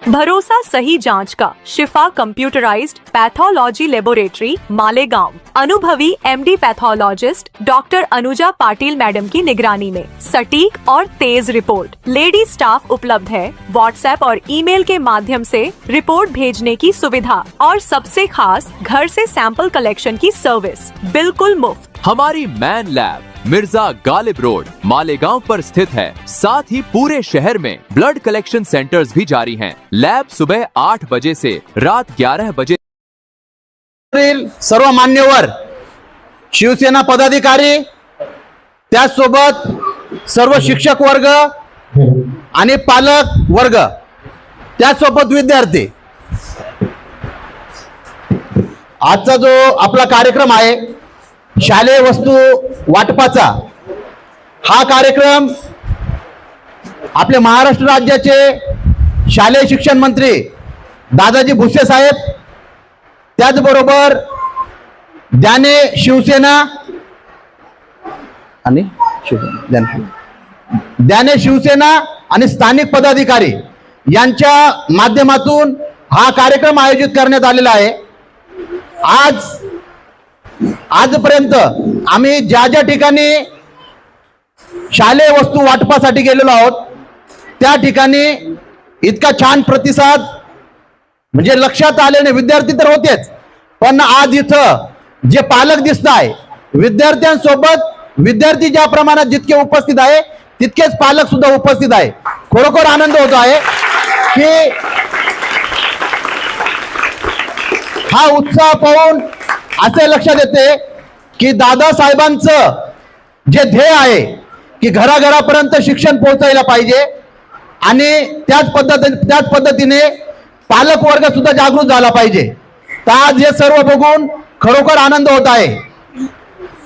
भरोसा सही जांच का शिफा कंप्यूटराइज्ड पैथोलॉजी लेबोरेटरी मालेगांव अनुभवी MD pathologist doctor Anuja Patil madam की निगरानी में सटीक और तेज रिपोर्ट। लेडी स्टाफ उपलब्ध है। व्हाट्सएप और ईमेल के माध्यम से रिपोर्ट भेजने की सुविधा और सबसे खास घर से सैंपल कलेक्शन की सर्विस बिल्कुल मुफ्त। हमारी main lab Mirza Ghalib road Malegaon पर स्थित है। साथ ही पूरे शहर में ब्लड कलेक्शन सेंटर्स भी जारी हैं। लैब सुबह 8 बजे से रात 11 बजे। सर्व मान्यवर शिवसेना पदाधिकारी, त्यासोबत सर्व शिक्षक वर्ग आणि पालक वर्ग, त्यासोबत विद्यार्थी, आजचा जो आपला कार्यक्रम आहे शालेय वस्तू वाटपाचा, हा कार्यक्रम आपले महाराष्ट्र राज्याचे शालेय शिक्षण मंत्री दादाजी भुसे साहेब, त्याचबरोबर ज्याने शिवसेना आणि ज्याने शिवसेना आणि स्थानिक पदाधिकारी यांच्या माध्यमातून हा कार्यक्रम आयोजित करण्यात आलेला आहे। आजपर्यंत आम्ही ज्या ठिकाणी शालेय वस्तू वाटपासाठी गेलेलो आहोत त्या ठिकाणी इतका छान प्रतिसाद म्हणजे लक्षात आले नाही। विद्यार्थी तर होतेच, पण आज इथं जे पालक दिसत आहे विद्यार्थ्यांसोबत, विद्यार्थी ज्या प्रमाणात जितके उपस्थित आहे तितकेच पालक सुद्धा उपस्थित आहे। खरोखर आनंद होतो आहे की हा उत्साह पाहून असे लक्षात येते की दादासाहेबांचं जे ध्येय आहे की घराघरापर्यंत शिक्षण पोहोचायला पाहिजे आणि त्याच पद्धतीने पालक वर्ग सुद्धा जागृत झाला पाहिजे। तर आज हे सर्व बघून खरोखर आनंद होत आहे।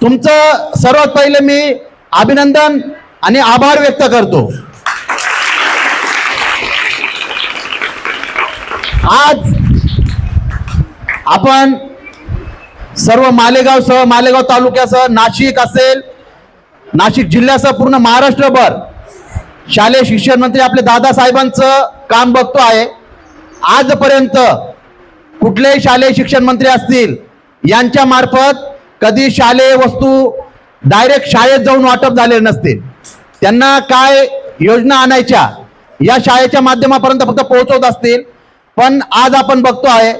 तुमचं सर्वात पहिले मी अभिनंदन आणि आभार व्यक्त करतो। आज आपण सर्व मालेगावसह, मालेगाव तालुक्यासह, नाशिक असेल, नाशिक जिल्ह्यासह पूर्ण महाराष्ट्रभर शालेय शिक्षण मंत्री आपले दादासाहेबांचं काम बघतो आहे। आजपर्यंत कुठलेही शालेय शिक्षण मंत्री असतील यांच्या मार्फत कधी शालेय वस्तू डायरेक्ट शाळेत जाऊन वाटप झाले नसतील। त्यांना काय योजना आणायच्या या शाळेच्या माध्यमापर्यंत फक्त पोहोचवत असतील, पण आज आपण बघतो आहे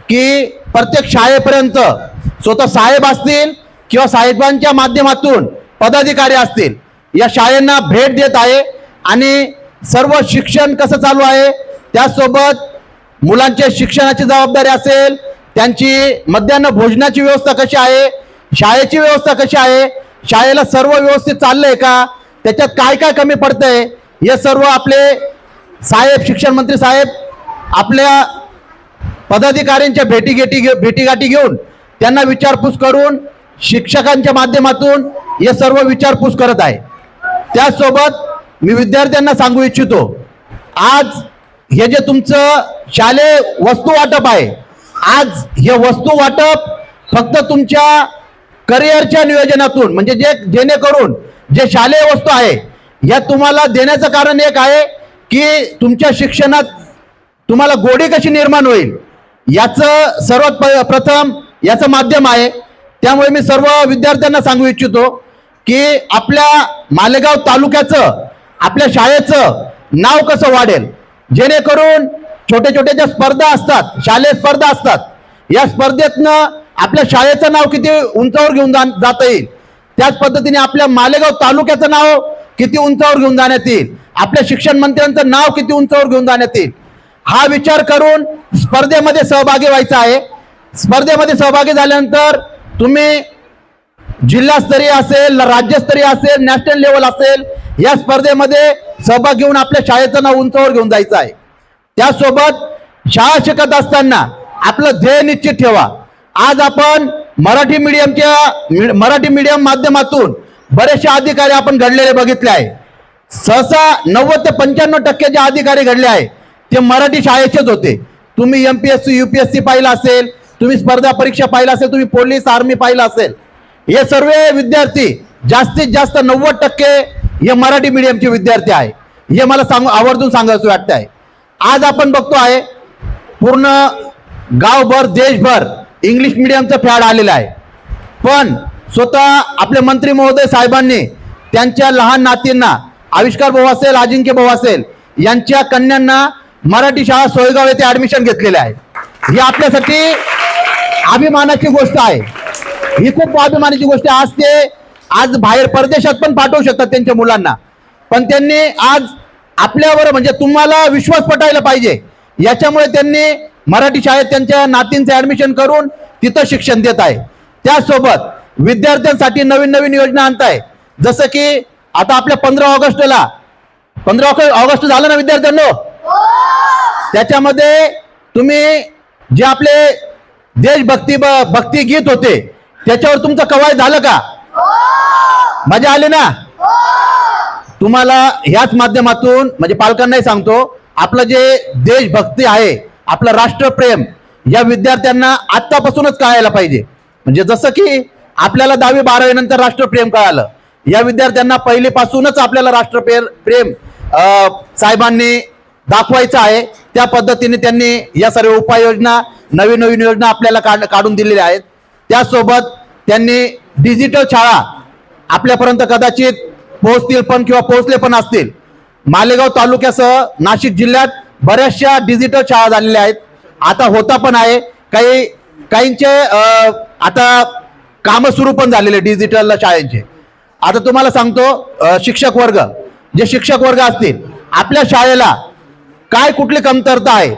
की प्रत्येक शाळेपर्यंत स्वतः साहेब असतील किंवा साहेबांच्या माध्यमातून पदाधिकारी असतील या शाळेंना भेट देत आहे आणि सर्व शिक्षण कसं चालू आहे, त्यासोबत मुलांच्या शिक्षणाची जबाबदारी असेल, त्यांची मध्यान्ह भोजनाची व्यवस्था कशी आहे, शाळेची व्यवस्था कशी आहे, शाळेला सर्व व्यवस्थित चाललंय का, त्याच्यात काय काय कमी पडतंय, हे सर्व आपले साहेब, शिक्षण मंत्री साहेब आपल्या पदाधिकाऱ्यांच्या भेटीगाठी घेऊन त्यांना विचारपूस करून शिक्षकांच्या माध्यमातून हे सर्व विचारपूस करत आहे। त्यासोबत मी विद्यार्थ्यांना सांगू इच्छितो, आज हे जे तुमचं शालेय वस्तू वाटप आहे, आज हे वस्तू वाटप फक्त तुमच्या करिअरच्या नियोजनातून, म्हणजे जेणेकरून जे शालेय वस्तू आहे या तुम्हाला देण्याचं कारण एक आहे की तुमच्या शिक्षणात तुम्हाला गोडी कशी निर्माण होईल याचं सर्वात प्रथम याचं माध्यम आहे। त्यामुळे मी सर्व विद्यार्थ्यांना सांगू इच्छितो की आपल्या मालेगाव तालुक्याचं, आपल्या शाळेचं नाव कसं वाढेल, जेणेकरून छोटे छोटे ज्या स्पर्धा असतात, शालेय स्पर्धा असतात, या स्पर्धेतनं आपल्या शाळेचं नाव किती उंचावर घेऊन जाता येईल, त्याच पद्धतीने आपल्या मालेगाव तालुक्याचं नाव किती उंचावर घेऊन जाण्यात येईल, आपल्या शिक्षण मंत्र्यांचं नाव किती उंचावर घेऊन जाण्यात येईल, हा विचार करून स्पर्धेमध्ये सहभागी व्हायचा आहे। स्पर्धेमध्ये सहभागी झाल्यानंतर तुम्ही जिल्हास्तरीय असेल, राज्यस्तरीय असेल, नॅशनल लेवल असेल, या स्पर्धेमध्ये सहभाग घेऊन आपल्या शाळेचं नाव उंचावर घेऊन जायचं आहे। त्यासोबत शाळा शिकत असताना आपलं ध्येय निश्चित ठेवा। आज आपण मराठी मीडियम माध्यमातून बरेचसे अधिकारी आपण घडलेले बघितले आहे। सहसा 90 ते 95% जे अधिकारी घडले आहे ते मराठी शाळेचेच होते। तुम्ही MPSC UPSC पाहिलं असेल, तुम्ही स्पर्धा परीक्षा पाहिलं असेल, तुम्ही पोलीस आर्मी पाहिलं असेल, हे सर्व विद्यार्थी जास्तीत जास्त 90% हे मराठी मीडियमचे विद्यार्थी आहे। हे मला आवर्जून सांगायचं वाटतं आहे। आज आपण बघतो आहे पूर्ण गावभर देशभर इंग्लिश मीडियमचं फॅड आलेलं आहे, पण स्वतः आपले मंत्री महोदय साहेबांनी त्यांच्या लहान नातींना, आविष्कार भाऊ असेल, अजिंक्य भाऊ असेल, यांच्या कन्यांना मराठी शाळा सोयगाव येथे ऍडमिशन घेतलेले आहे. ही आपल्यासाठी अभिमानाची गोष्ट आहे. ही खूप अभिमानाची गोष्ट आहे. आज बाहेर परदेशात पण पाठवू शकतात त्यांच्या मुलांना, पण त्यांनी आज आपल्यावर म्हणजे तुम्हाला विश्वास पटायला पाहिजे याच्यामुळे त्यांनी मराठी शाळेत त्यांच्या नातींचे ऍडमिशन करून तिथं शिक्षण देत आहे. त्यासोबत विद्यार्थ्यांसाठी नवीन नवीन योजना आणताय, जसं की आता आपल्या 15 ऑगस्ट झालं ना विद्यार्थ्यांनो, त्याच्यामध्ये तुम्ही जे आपले भक्ती गीत होते त्याच्यावर तुमचं कवायत झालं का? मजा आली ना? तुम्हाला ह्याच माध्यमातून म्हणजे पालकांनाही सांगतो, आपलं जे देशभक्ती आहे, आपलं राष्ट्रप्रेम या विद्यार्थ्यांना आतापासूनच कळायला पाहिजे. म्हणजे जसं की आपल्याला 10वी 12वी नंतर राष्ट्रप्रेम कळालं, या विद्यार्थ्यांना पहिलीपासूनच आपल्याला राष्ट्रप्रेम साहेबांनी दाखवायचं आहे. त्या पद्धतीने त्यांनी या सर्व उपाययोजना, नवीन नवीन योजना आपल्याला काढून दिलेल्या आहेत. त्यासोबत त्यांनी डिजिटल शाळा आपल्यापर्यंत कदाचित पोहोचतील पण किंवा पोहोचले पण असतील. मालेगाव तालुक्यासह नाशिक जिल्ह्यात बऱ्याचशा डिजिटल शाळा झालेल्या आहेत, आता होता पण आहे. काहींचे आता कामं सुरू पण झालेले डिजिटल शाळेचे. आता तुम्हाला सांगतो, शिक्षक वर्ग असतील, आपल्या शाळेला काय कुठली कमतरता आहे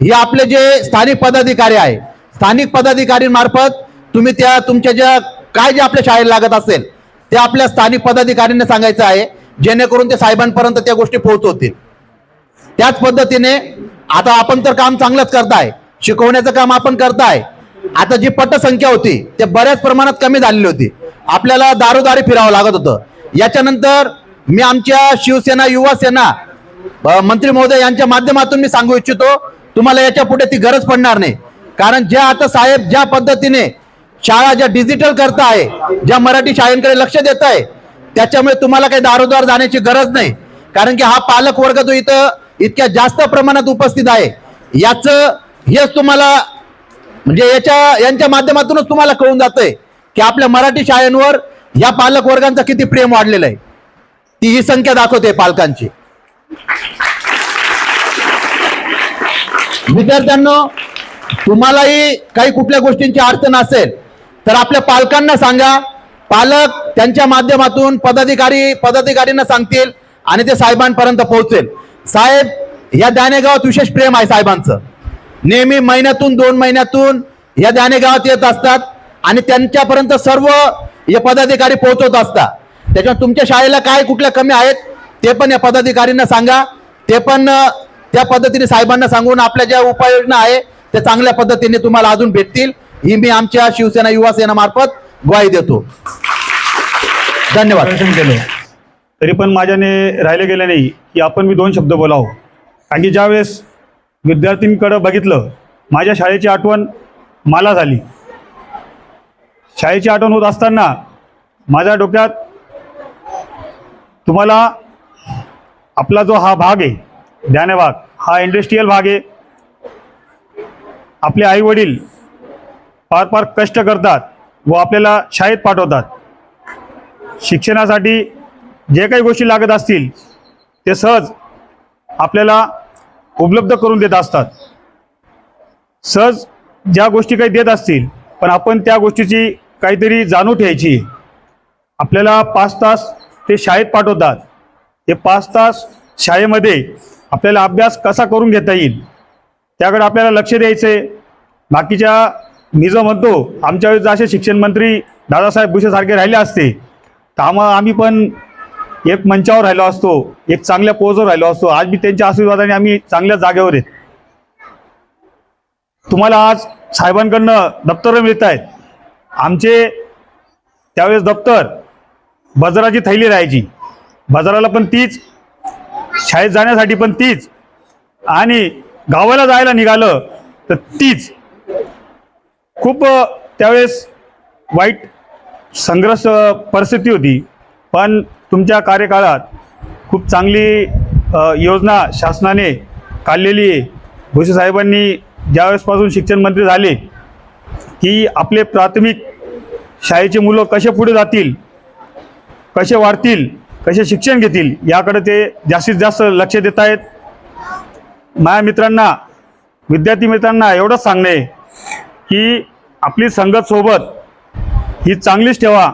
हे आपले जे स्थानिक पदाधिकारी आहे, स्थानिक पदाधिकारींमार्फत तुम्ही तुमच्या जे आपल्या शाळेला लागत असेल ते आपल्या स्थानिक पदाधिकाऱ्यांना सांगायचं आहे, जेणेकरून ते साहेबांपर्यंत त्या गोष्टी पोहोचवतील. त्याच पद्धतीने आता आपण तर काम चांगलंच करताय, शिकवण्याचं काम आपण करताय. आता जी पटसंख्या होती ते बऱ्याच प्रमाणात कमी झालेली होती, आपल्याला दारोदारी फिरावं लागत होतं. याच्यानंतर मी आमच्या शिवसेना युवा सेना मंत्री महोदय यांच्या माध्यमातून मी सांगू इच्छितो, तुम्हाला याच्या पुढे ती गरज पडणार नाही. कारण ज्या आता साहेब ज्या पद्धतीने शाळा ज्या डिजिटल करत आहे, ज्या मराठी शाळांकडे लक्ष देत आहे, त्याच्यामुळे तुम्हाला काही दारोदार जाण्याची गरज नाही. कारण की हा पालक वर्ग जो इथं इतक्या जास्त प्रमाणात उपस्थित आहे, हेच तुम्हाला म्हणजे यांच्या माध्यमातूनच तुम्हाला कळून जातंय की आपल्या मराठी शाळांवर या पालक वर्गांचा किती प्रेम वाढलेलं आहे. ही संख्या दाखवते पालकांची. विद्यार्थ्यांनो, तुम्हालाही काही कुठल्या गोष्टींची अडचण असेल तर आपल्या पालकांना सांगा. पालक त्यांच्या माध्यमातून पदाधिकारींना सांगतील आणि ते साहेबांपर्यंत पोहोचेल. साहेब या दाणे गावात विशेष प्रेम आहे साहेबांचं. नेहमी महिन्यातून 2 महिन्यातून या दाणे गावात येत असतात आणि त्यांच्यापर्यंत सर्व हे पदाधिकारी पोहोचवत असतात. त्याच्यामुळे तुमच्या शाळेला काय कुठल्या कमी आहेत ते पण या पदाधिकाऱ्यांना सांगा. ते पण त्या पद्धतीने साहेबांना सांगून आपल्या ज्या उपाययोजना आहे त्या चांगल्या पद्धतीने तुम्हाला अजून भेटतील, ही मी आमच्या शिवसेना युवा सेना मार्फत ग्वाही देतो. धन्यवाद. तरी पण माझ्याने राहिले गेले नाही की आपण मी 2 शब्द बोलावं. कारण की ज्यावेळेस विद्यार्थ्यांकडे बघितलं, माझ्या शाळेची आठवण मला झाली. शाळेची आठवण होत असताना माझ्या डोक्यात तुम्हाला आपला जो हा भाग आहे, ध्याने भाग, हा इंडस्ट्रीयल भाग आहे. आपले आई वडील फार कष्ट करतात व आपल्याला शाळेत पाठवतात. शिक्षणासाठी जे काही गोष्टी लागत असतील ते सहज आपल्याला उपलब्ध करून देत असतात. सहज ज्या गोष्टी काही देत असतील, पण आपण त्या गोष्टीची काहीतरी जाणून ठेवायची. आपल्याला 5 तास ते शाळेत पाठवतात. ते 5 तास शाळेमध्ये आपल्याला अभ्यास कसा करून घेता येईल त्याकडे आपल्याला लक्ष द्यायचं आहे. बाकीच्या मी जो म्हणतो, आमच्या वेळेस असे शिक्षण मंत्री दादासाहेब भुसेसारखे राहिले असते तर आम्ही पण एक मंचावर राहिलो असतो, एक चांगल्या पोजवर राहिलो असतो. आज मी त्यांच्या आशीर्वादाने आम्ही चांगल्या जागेवर आहेत. तुम्हाला आज साहेबांकडनं दप्तरं मिळत आहेत. आमचे त्यावेळेस दप्तर बाजाराची थैली राहायची, बाजाराला पण तीच, शाळेत जाण्यासाठी पण तीच, आणि गावाला जायला निघालं तर तीच. खूप त्यावेळेस वाईट संघर्ष परिस्थिती होती, पण तुमच्या कार्यकाळात खूप चांगली योजना शासनाने काढलेली आहे. भुसे साहेबांनी ज्यावेळेसपासून शिक्षण मंत्री झाले की आपले प्राथमिक शाळेची मुलं कसे पुढे जातील, कसे वाढतील, कसे शिक्षण घेतील याकडे ते जास्तीत जास्त लक्ष देत आहेत. माझ्या मित्रांना, विद्यार्थी मित्रांना एवढंच सांगणं आहे की आपली संगत सोबत ही चांगलीच ठेवा.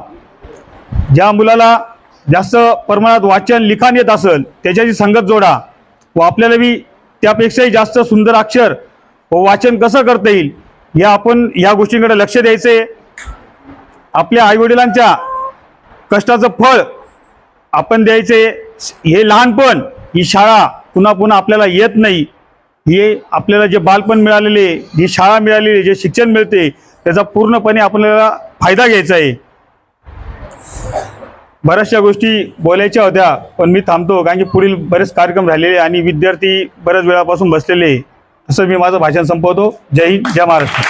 ज्या मुलाला जास्त प्रमाणात वाचन लिखाण येत असेल त्याच्याशी संगत जोडा व आपल्याला बी त्यापेक्षाही जास्त सुंदर अक्षर व वाचन कसं करता येईल या गोष्टींकडे लक्ष द्यायचे. आपल्या आईवडिलांच्या कष्टाचं फळ आपण द्यायचे. हे लहानपण, ही शाळा पुन्हा पुन्हा आपल्याला येत नाही. हे आपल्याला जे बालपण मिळालेले, जी शाळा मिळालेली, जे शिक्षण मिळते त्याचा पूर्णपणे आपल्याला फायदा घ्यायचा आहे. बऱ्याचशा गोष्टी बोलायच्या होत्या पण मी थांबतो, कारण की पुढील बरेच कार्यक्रम राहिलेले आणि विद्यार्थी बऱ्याच वेळापासून बसलेले. तसं मी माझं भाषण संपवतो. जय हिंद, जय महाराष्ट्र.